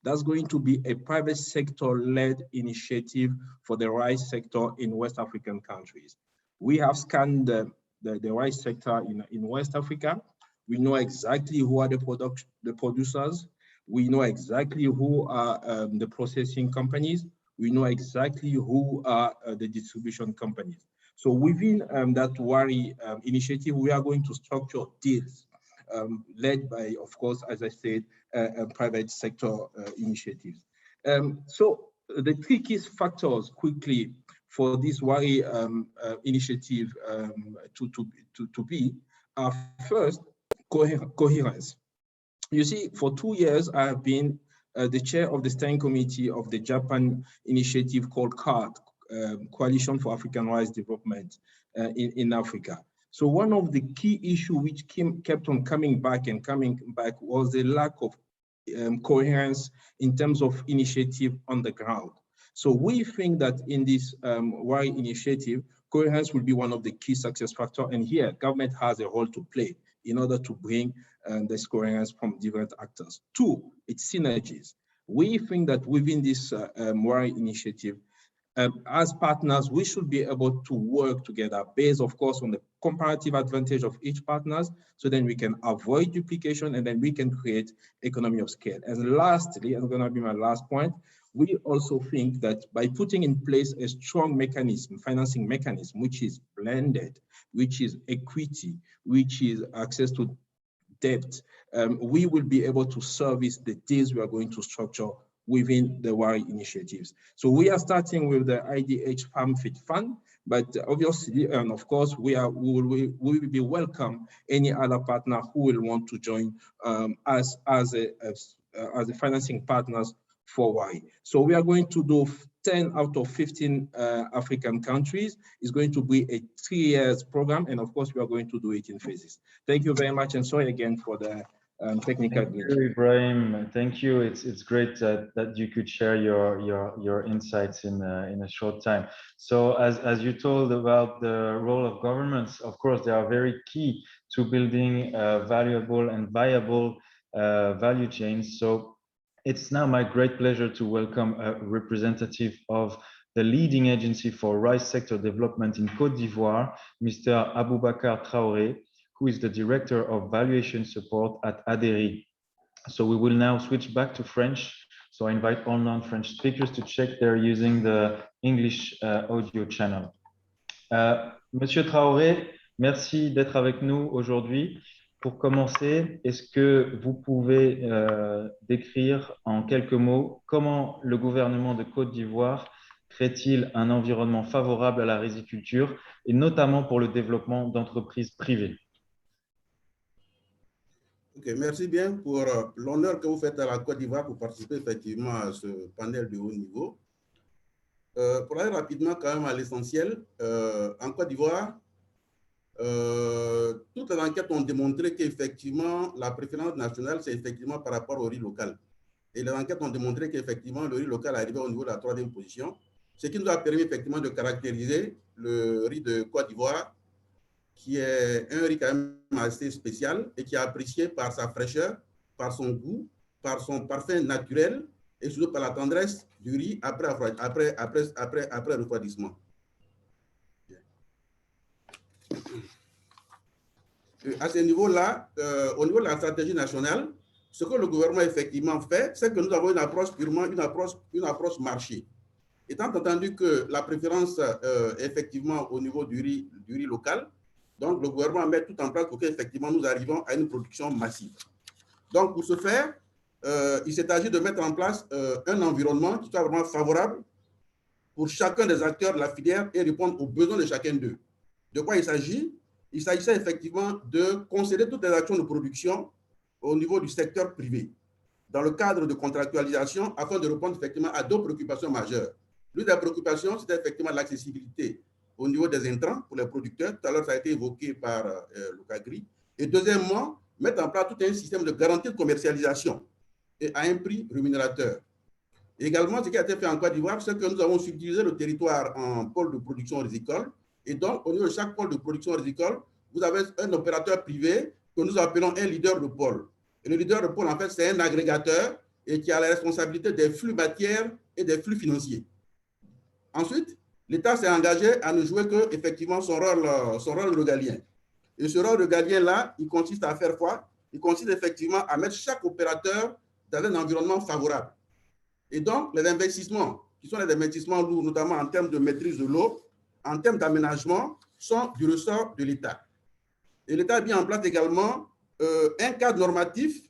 That's going to be a private sector-led initiative for the rice sector in West African countries. We have scanned the rice sector in West Africa. We know exactly who are the producers. We know exactly who are the processing companies. We know exactly who are the distribution companies. So within that WARI initiative, we are going to structure deals led by, of course, as I said, private sector initiatives. So the three key factors quickly for this WARI initiative to be are first, coherence. You see, for 2 years, I have been the chair of the steering committee of the Japan initiative called CARD, Coalition for African Rice Development in Africa. So one of the key issues which kept on coming back was the lack of coherence in terms of initiative on the ground. So we think that in this WARI initiative, coherence will be one of the key success factors. And here, government has a role to play in order to bring this coherence from different actors. Two, it's synergies. We think that within this WARI initiative, as partners, we should be able to work together based, of course, on the comparative advantage of each partners, so then we can avoid duplication and then we can create economy of scale. And lastly, and going to be my last point, we also think that by putting in place a strong mechanism, financing mechanism, which is blended, which is equity, which is access to debt, we will be able to service the deals we are going to structure within the WARI initiatives. So we are starting with the IDH Farm Fit Fund, but obviously, and of course, we will be welcome any other partner who will want to join as a financing partners for WARI. So we are going to do 10 out of 15 African countries. It's going to be a 3 years program, and of course, we are going to do it in phases. Thank you very much, and sorry again for the technical glitch. Thank you, Ibrahim. Thank you. It's great that you could share your insights in a short time. So as you told about the role of governments, of course, they are very key to building valuable and viable value chains. So it's now my great pleasure to welcome a representative of the leading agency for rice sector development in Côte d'Ivoire, Mr. Aboubakar Traoré, who is the Director of Valuation Support at AGRA. So we will now switch back to French. So I invite all non-French speakers to check they're using the English audio channel. Monsieur Traoré, merci d'être avec nous aujourd'hui. Pour commencer, est-ce que vous pouvez décrire en quelques mots comment le gouvernement de Côte d'Ivoire crée-t-il un environnement favorable à la riziculture et notamment pour le développement d'entreprises privées? Ok, merci bien pour l'honneur que vous faites à la Côte d'Ivoire pour participer effectivement à ce panel de haut niveau. Pour aller rapidement quand même à l'essentiel, en Côte d'Ivoire, toutes les enquêtes ont démontré qu'effectivement la préférence nationale, c'est effectivement par rapport au riz local. Et les enquêtes ont démontré qu'effectivement le riz local est arrivé au niveau de la 3e position, ce qui nous a permis effectivement de caractériser le riz de Côte d'Ivoire, qui est un riz quand même assez spécial et qui est apprécié par sa fraîcheur, par son goût, par son parfum naturel et surtout par la tendresse du riz après refroidissement. À ce niveau-là, au niveau de la stratégie nationale, ce que le gouvernement effectivement fait, c'est que nous avons une approche purement une approche marché. Étant entendu que la préférence effectivement au niveau du riz local, donc le gouvernement met tout en place pour qu'effectivement nous arrivons à une production massive. Donc pour ce faire, il s'est agi de mettre en place un environnement qui soit vraiment favorable pour chacun des acteurs de la filière et répondre aux besoins de chacun d'eux. De quoi il s'agit? Il s'agissait effectivement de concéder toutes les actions de production au niveau du secteur privé, dans le cadre de contractualisation, afin de répondre effectivement à deux préoccupations majeures. L'une des préoccupations, c'était effectivement l'accessibilité au niveau des intrants pour les producteurs. Tout à l'heure, ça a été évoqué par l'Agri. Et deuxièmement, mettre en place tout un système de garantie de commercialisation et à un prix rémunérateur. Et également, ce qui a été fait en Côte d'Ivoire, c'est que nous avons subdivisé le territoire en pôles de production rizicole. Et donc, au niveau de chaque pôle de production rizicole, vous avez un opérateur privé que nous appelons un leader de pôle. Et le leader de pôle, en fait, c'est un agrégateur et qui a la responsabilité des flux matières et des flux financiers. Ensuite, l'État s'est engagé à ne jouer que effectivement son rôle régalien. Et ce rôle régalien-là, il consiste à faire quoi? Il consiste effectivement à mettre chaque opérateur dans un environnement favorable. Et donc, les investissements, qui sont les investissements lourds, notamment en termes de maîtrise de l'eau, en termes d'aménagement, sont du ressort de l'État. Et l'État a mis en place également un cadre normatif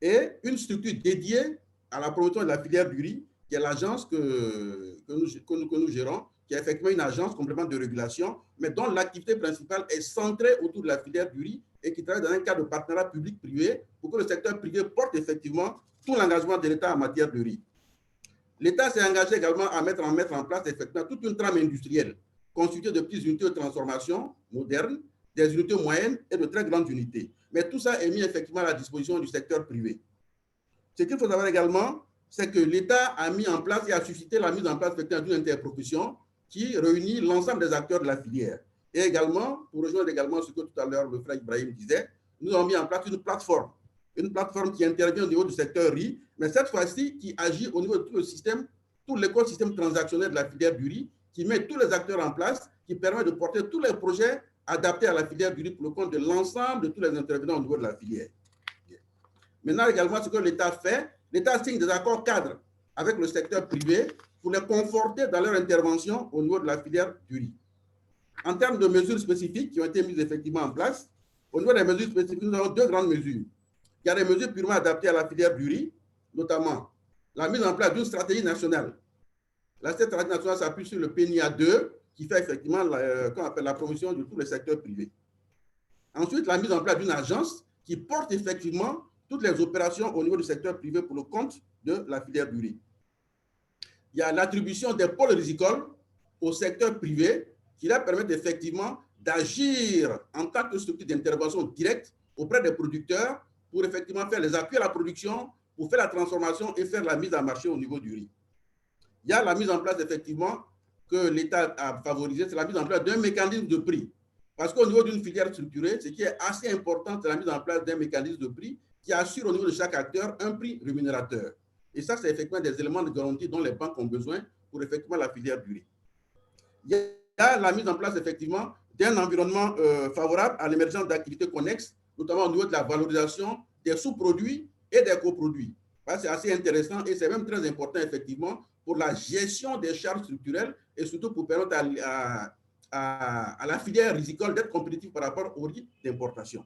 et une structure dédiée à la promotion de la filière du riz, qui est l'agence que nous gérons, qui est effectivement une agence complémentaire de régulation, mais dont l'activité principale est centrée autour de la filière du riz et qui travaille dans un cadre de partenariat public-privé pour que le secteur privé porte effectivement tout l'engagement de l'État en matière de riz. L'État s'est engagé également à mettre en place effectivement toute une trame industrielle constituée de petites unités de transformation modernes, des unités moyennes et de très grandes unités. Mais tout ça est mis effectivement à la disposition du secteur privé. Ce qu'il faut savoir également, c'est que l'État a mis en place et a suscité la mise en place d'une interprofession qui réunit l'ensemble des acteurs de la filière. Et également, pour rejoindre également ce que tout à l'heure le frère Ibrahim disait, nous avons mis en place une plateforme qui intervient au niveau du secteur riz, mais cette fois-ci qui agit au niveau de tout le système, tout l'écosystème transactionnel de la filière du riz, qui met tous les acteurs en place, qui permet de porter tous les projets adaptés à la filière du riz pour le compte de l'ensemble de tous les intervenants au niveau de la filière. Maintenant également, ce que l'État fait, l'État signe des accords cadres avec le secteur privé pour les conforter dans leur intervention au niveau de la filière du riz. En termes de mesures spécifiques qui ont été mises effectivement en place, au niveau des mesures spécifiques, nous avons deux grandes mesures. Il y a des mesures purement adaptées à la filière du riz, notamment la mise en place d'une stratégie nationale. La stratégie nationale s'appuie sur le PNIA 2, qui fait effectivement la promotion de tous les secteurs privés. Ensuite, la mise en place d'une agence qui porte effectivement toutes les opérations au niveau du secteur privé pour le compte de la filière du riz. Il y a l'attribution des pôles rizicoles au secteur privé qui leur permettent effectivement d'agir en tant que structure d'intervention directe auprès des producteurs pour effectivement faire les appuis à la production, pour faire la transformation et faire la mise en marché au niveau du riz. Il y a la mise en place effectivement que l'État a favorisé, c'est la mise en place d'un mécanisme de prix. Parce qu'au niveau d'une filière structurée, ce qui est assez important, c'est la mise en place d'un mécanisme de prix qui assure au niveau de chaque acteur un prix rémunérateur. Et ça, c'est effectivement des éléments de garantie dont les banques ont besoin pour effectivement la filière du riz. Il y a la mise en place effectivement d'un environnement favorable à l'émergence d'activités connexes, notamment au niveau de la valorisation des sous-produits et des coproduits. C'est assez intéressant et c'est même très important effectivement pour la gestion des charges structurelles et surtout pour permettre à la filière rizicole d'être compétitive par rapport au riz d'importation.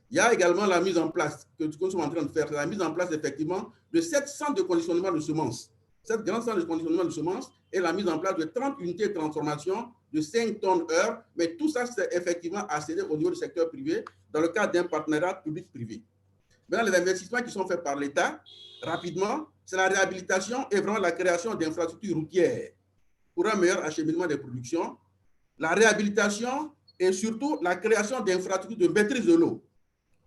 Il y a également la mise en place, que nous sommes en train de faire, la mise en place effectivement de 7 centres de conditionnement de semences. 7 grands centres de conditionnement de semences et la mise en place de 30 unités de transformation de 5 tonnes heure. Mais tout ça, c'est effectivement accédé au niveau du secteur privé dans le cadre d'un partenariat public-privé. Maintenant, les investissements qui sont faits par l'État, rapidement, c'est la réhabilitation et vraiment la création d'infrastructures routières pour un meilleur acheminement des productions, la réhabilitation et surtout la création d'infrastructures de maîtrise de l'eau,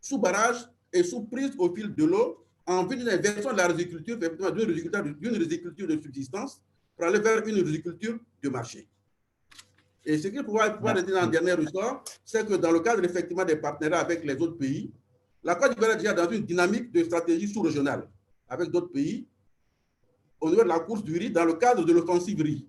sous barrage et sous prise au fil de l'eau, en vue d'une inversion de la riziculture, d'une riziculture de subsistance, pour aller vers une riziculture de marché. Et ce qu'il faut pouvoir dire en dernier ressort, c'est que dans le cadre effectivement des partenariats avec les autres pays, la Côte d'Ivoire est déjà dans une dynamique de stratégie sous-régionale avec d'autres pays. au niveau de la course du riz dans le cadre de l'offensive riz.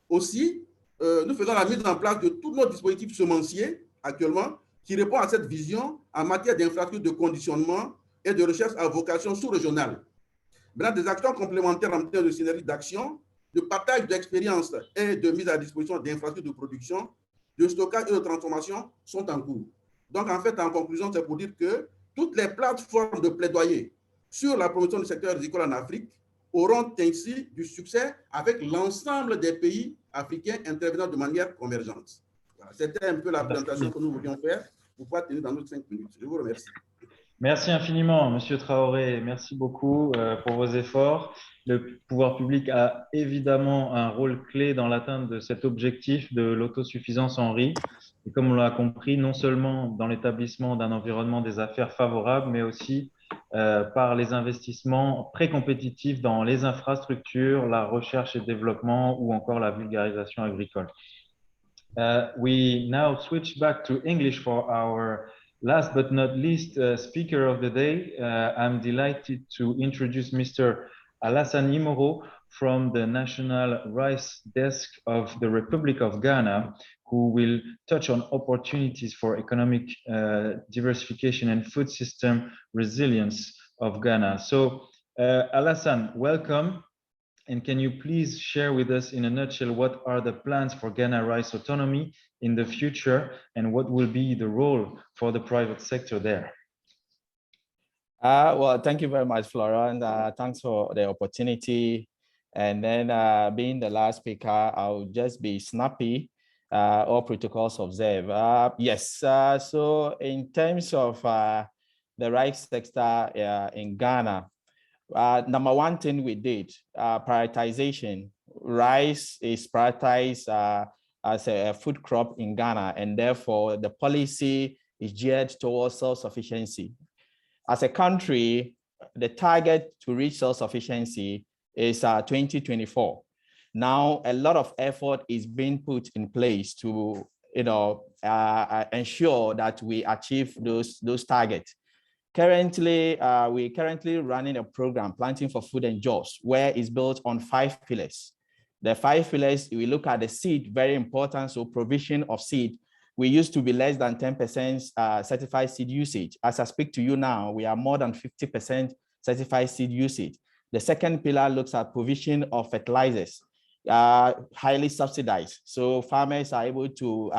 Aussi, nous faisons la mise en place de tous nos dispositifs semenciers actuellement qui répond à cette vision en matière d'infrastructures de conditionnement et de recherche à vocation sous-régionale. Maintenant, des actions complémentaires en termes de synergie d'action, de partage d'expériences et de mise à disposition d'infrastructures de production, de stockage et de transformation sont en cours. Donc, en fait, en conclusion, c'est pour dire que toutes les plateformes de plaidoyer sur la promotion du secteur rizicole en Afrique auront ainsi du succès avec l'ensemble des pays africains intervenant de manière convergente. Voilà, c'était un peu la présentation que nous voulions faire pour pouvoir tenir dans nos 5 minutes. Je vous remercie. Merci infiniment, Monsieur Traoré. Merci beaucoup pour vos efforts. Le pouvoir public a évidemment un rôle clé dans l'atteinte de cet objectif de l'autosuffisance en riz. Et comme on l'a compris, non seulement dans l'établissement d'un environnement des affaires favorable, mais aussi par les investissements très compétitifs dans les infrastructures, la recherche et développement ou encore la vulgarisation agricole. We now switch back to English for our last but not least speaker of the day. I'm delighted to introduce Mr. Alassane Imoro from the National Rice Desk of the Republic of Ghana, who will touch on opportunities for economic diversification and food system resilience of Ghana. So Alassane, welcome. And can you please share with us in a nutshell what are the plans for Ghana rice autonomy in the future and what will be the role for the private sector there? Well, thank you very much, Florent. Thanks for the opportunity. And then being the last speaker, I'll just be snappy, all protocols observed. Yes, so in terms of the rice sector in Ghana, number one thing we did, prioritization. Rice is prioritized as a food crop in Ghana, and therefore the policy is geared towards self-sufficiency. As a country, the target to reach self-sufficiency is 2024. Now, a lot of effort is being put in place to ensure that we achieve those targets. Currently, we're currently running a program, Planting for Food and Jobs, where it's built on 5 pillars. The 5 pillars, we look at the seed, very important. So provision of seed, we used to be less than 10% certified seed usage. As I speak to you now, we are more than 50% certified seed usage. The second pillar looks at provision of fertilizers, highly subsidized. So farmers are able to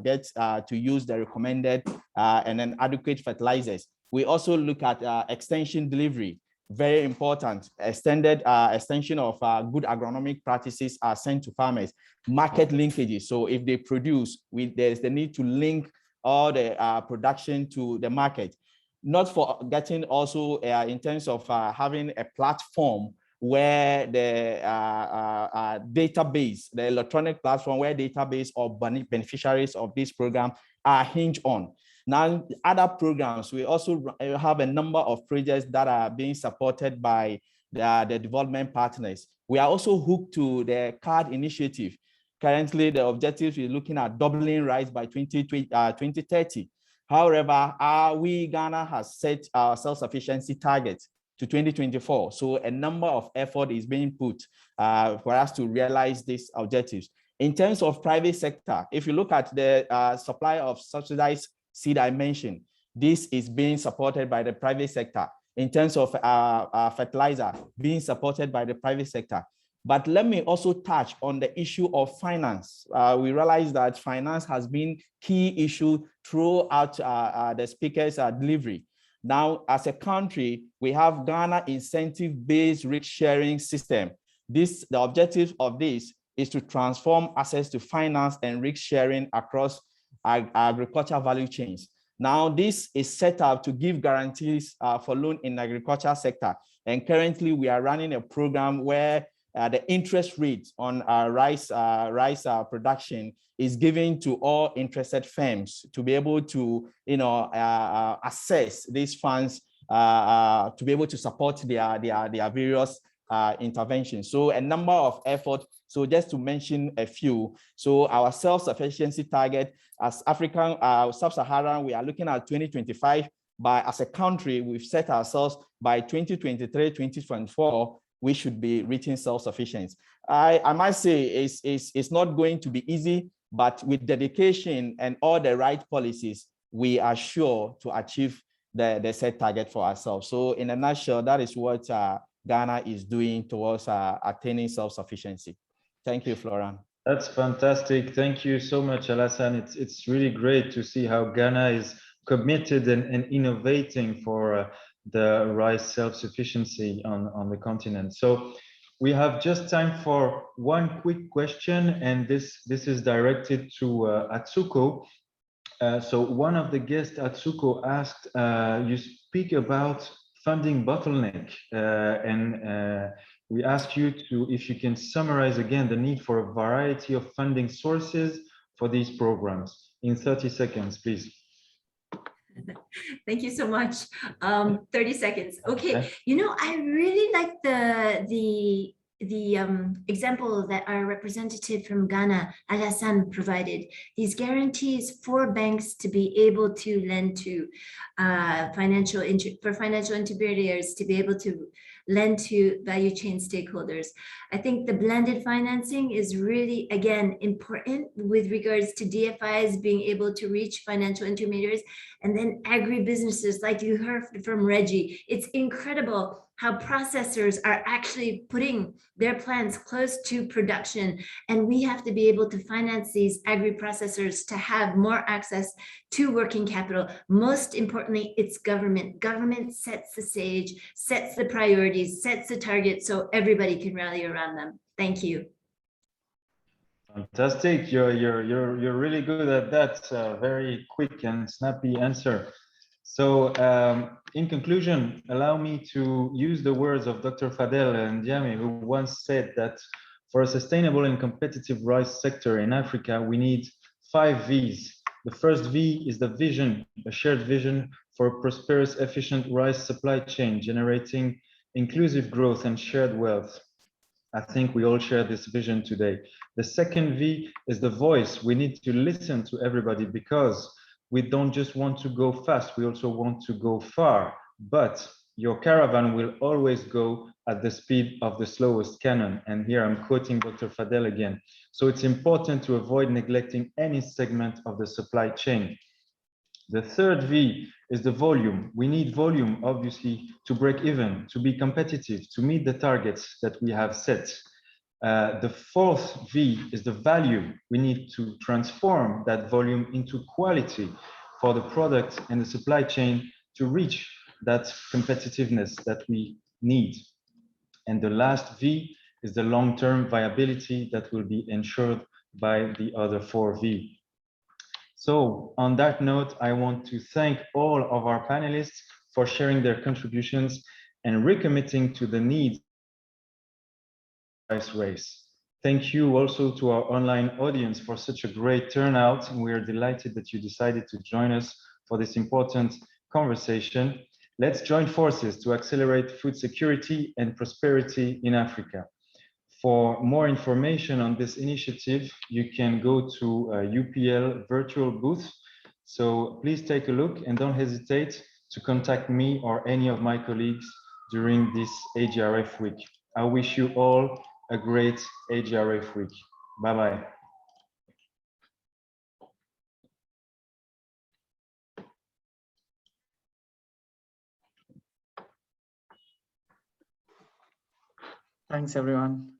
get to use the recommended and then adequate fertilizers. We also look at extension delivery, very important. Extended extension of good agronomic practices are sent to farmers. Market linkages, so if they produce, there's the need to link all the production to the market. Not forgetting also in terms of having a platform where the database, the electronic platform where database of beneficiaries of this program are hinged on. Now, other programs, we also have a number of projects that are being supported by the development partners. We are also hooked to the CARD initiative. Currently, the objective is looking at doubling rice by 2030. However, Ghana has set our self-sufficiency target to 2024. So a number of effort is being put for us to realize these objectives. In terms of private sector, if you look at the supply of subsidized seed I mentioned, this is being supported by the private sector. In terms of fertilizer, being supported by the private sector. But let me also touch on the issue of finance. We realize that finance has been key issue throughout the speaker's delivery. Now, as a country, we have Ghana incentive-based risk sharing system. The objective of this is to transform access to finance and risk sharing across agriculture value chains. Now, this is set up to give guarantees for loan in the agriculture sector. And currently, we are running a program where the interest rates on rice production is given to all interested firms to be able to, assess these funds to be able to support their various interventions. So a number of efforts. So just to mention a few. So our self-sufficiency target as African, sub-Saharan, we are looking at 2025. But as a country, we've set ourselves by 2023, 2024 we should be reaching self-sufficiency. I must say it's not going to be easy, but with dedication and all the right policies, we are sure to achieve the set target for ourselves. So in a nutshell, that is what Ghana is doing towards attaining self-sufficiency. Thank you, Florent. That's fantastic. Thank you so much, Alassane. It's really great to see how Ghana is committed and innovating for the rice self-sufficiency on the continent. So we have just time for one quick question, and this is directed to Atsuko. So one of the guests, Atsuko, asked, you speak about funding bottleneck, and we ask you if you can summarize again the need for a variety of funding sources for these programs in 30 seconds, please. Thank you so much. 30 seconds. Okay. You know, I really like the example that our representative from Ghana, Alassane, provided. These guarantees for banks to be able to lend to financial intermediaries to be able to lend to value chain stakeholders. I think the blended financing is really, again, important with regards to DFIs being able to reach financial intermediaries, and then agribusinesses, like you heard from Reggie. It's incredible how processors are actually putting their plants close to production, and we have to be able to finance these agri-processors to have more access to working capital. Most importantly, it's government. Government sets the stage, sets the priorities, sets the target, so everybody can rally around them. Thank you. Fantastic. You're really good at that. Very quick and snappy answer. So in conclusion, allow me to use the words of Dr. Fadel Ndiame, who once said that for a sustainable and competitive rice sector in Africa, we need 5 V's. The first V is the vision, a shared vision for a prosperous, efficient rice supply chain, generating inclusive growth and shared wealth. I think we all share this vision today. The second V is the voice. We need to listen to everybody because we don't just want to go fast, we also want to go far. But your caravan will always go at the speed of the slowest cannon. And here I'm quoting Dr. Fadel again. So it's important to avoid neglecting any segment of the supply chain. The third V is the volume. We need volume, obviously, to break even, to be competitive, to meet the targets that we have set. The fourth V is the value. We need to transform that volume into quality for the product and the supply chain to reach that competitiveness that we need. And the last V is the long-term viability that will be ensured by the other 4 V. So on that note, I want to thank all of our panelists for sharing their contributions and recommitting to the needs of this race. Thank you also to our online audience for such a great turnout, and we are delighted that you decided to join us for this important conversation. Let's join forces to accelerate food security and prosperity in Africa. For more information on this initiative, you can go to UPL virtual booth. So please take a look and don't hesitate to contact me or any of my colleagues during this AGRF week. I wish you all a great AGRF week. Bye-bye. Thanks, everyone.